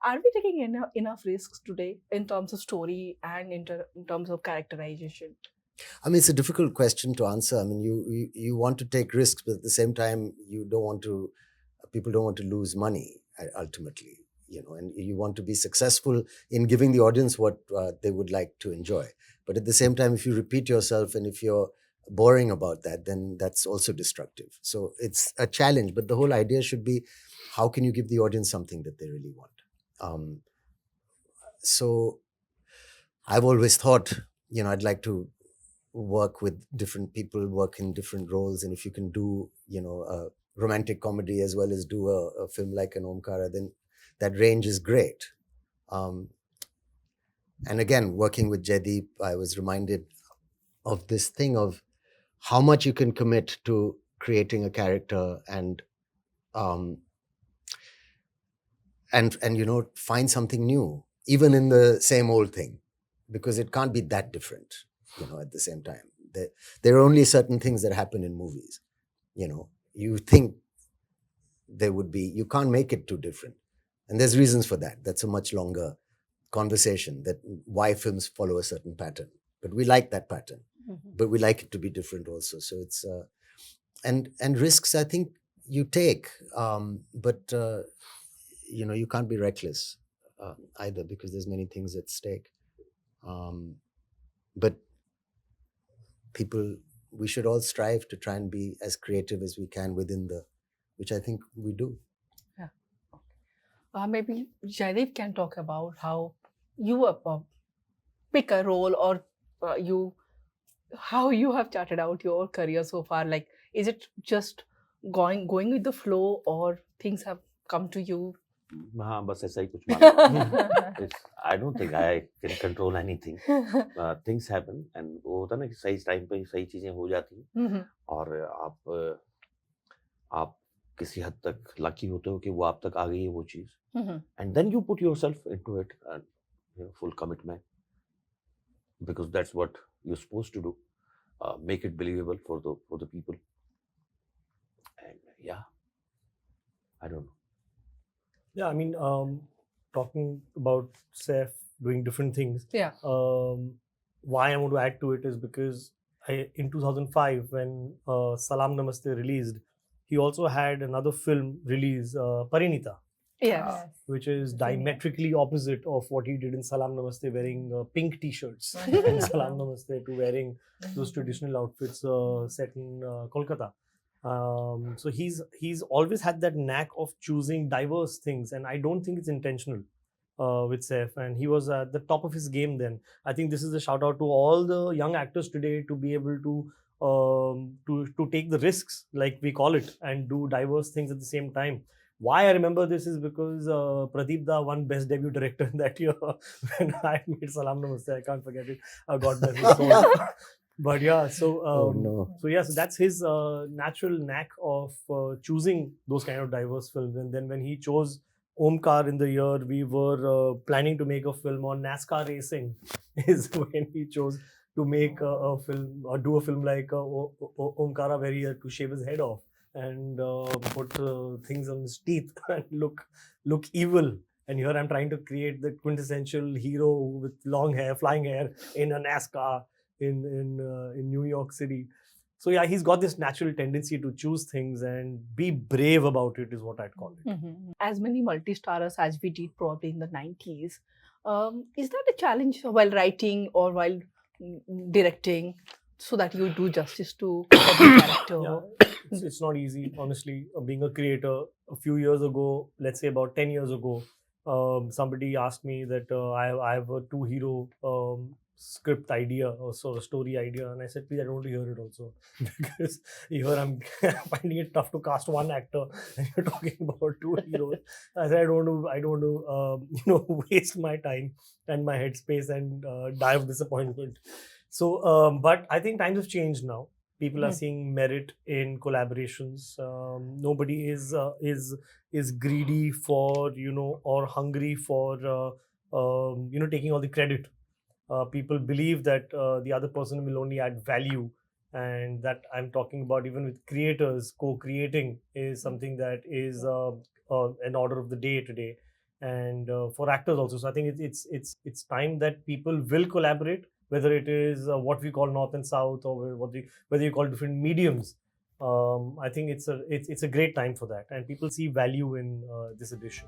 Are we taking enough risks today in terms of story and in terms of characterization? I mean, it's a difficult question to answer. I mean, you want to take risks, but at the same time, you don't want to. People don't want to lose money ultimately, and you want to be successful in giving the audience what they would like to enjoy. But at the same time, if you repeat yourself and if you're boring about that, then that's also destructive. So it's a challenge. But the whole idea should be, how can you give the audience something that they really want? So I've always thought, I'd like to work with different people, work in different roles, and if you can do a romantic comedy as well as do a film like an Omkara, then that range is great. And again, working with Jaideep, I was reminded of this thing of how much you can commit to creating a character and find something new even in the same old thing, because it can't be that different at the same time. There are only certain things that happen in movies. You think there would be, you can't make it too different. And there's reasons for that. That's a much longer conversation, that why films follow a certain pattern. But we like that pattern, but we like it to be different also. So it's, and risks, I think you take, but you can't be reckless either, because there's many things at stake. But we should all strive to try and be as creative as we can within which I think we do. Yeah. Maybe Jaideep can talk about how you pick a role, or how you have charted out your career so far. Like, is it just going with the flow, or things have come to you? हाँ बस ऐसा ही कुछ मानो. I don't think I can control anything. Things happen and वो होता ना कि सही टाइम पे सही चीजें हो जाती हैं और आप किसी हद तक लकी होते हो कि वो आप तक आ गई है वो चीज. And then you put yourself into it and full commitment, because that's what you're supposed to do. Make it believable for the people. And yeah, I don't know. Yeah, I mean, talking about Saif doing different things. Yeah. Why I want to add to it is because in 2005, when Salam Namaste released, he also had another film release, Parinita. Yes. Which is diametrically opposite of what he did in Salam Namaste, wearing pink t-shirts, and Salam Namaste to wearing those traditional outfits set in Kolkata. So he's always had that knack of choosing diverse things, and I don't think it's intentional with Saif. And he was at the top of his game then. I think this is a shout out to all the young actors today to be able to take the risks, like we call it, and do diverse things at the same time. Why I remember this is because Pradeep Da won Best Debut Director that year when I made Salam Namaste. I can't forget it. God bless his soul. But yeah, so that's his natural knack of choosing those kind of diverse films. And then when he chose Omkar in the year, we were planning to make a film on NASCAR racing, is when he chose to make a film or do a film like Omkara, where he had to shave his head off and put things on his teeth and look evil. And here I'm trying to create the quintessential hero with long hair, flying hair in a NASCAR in New York City. So yeah, he's got this natural tendency to choose things and be brave about it, is what I'd call it. As many multi-starers as we did probably in the 90s, is that a challenge while writing or while directing, so that you do justice to every character? Yeah, it's not easy, honestly. Being a creator, a few years ago, let's say about 10 years ago, somebody asked me that I have a 2-hero script idea or so a story idea, and I said, please, I don't want to hear it also, because here I'm finding it tough to cast one actor and you're talking about 2 heroes. I said, I don't want to waste my time and my headspace and die of disappointment. So but I think times have changed now. People are seeing merit in collaborations. Nobody is greedy for or hungry for taking all the credit. People believe that the other person will only add value, and that I'm talking about even with creators. Co-creating is something that is an order of the day today, and for actors also. So I think it's time that people will collaborate, whether it is what we call North and South, or whether you call different mediums. I think it's a great time for that, and people see value in this edition.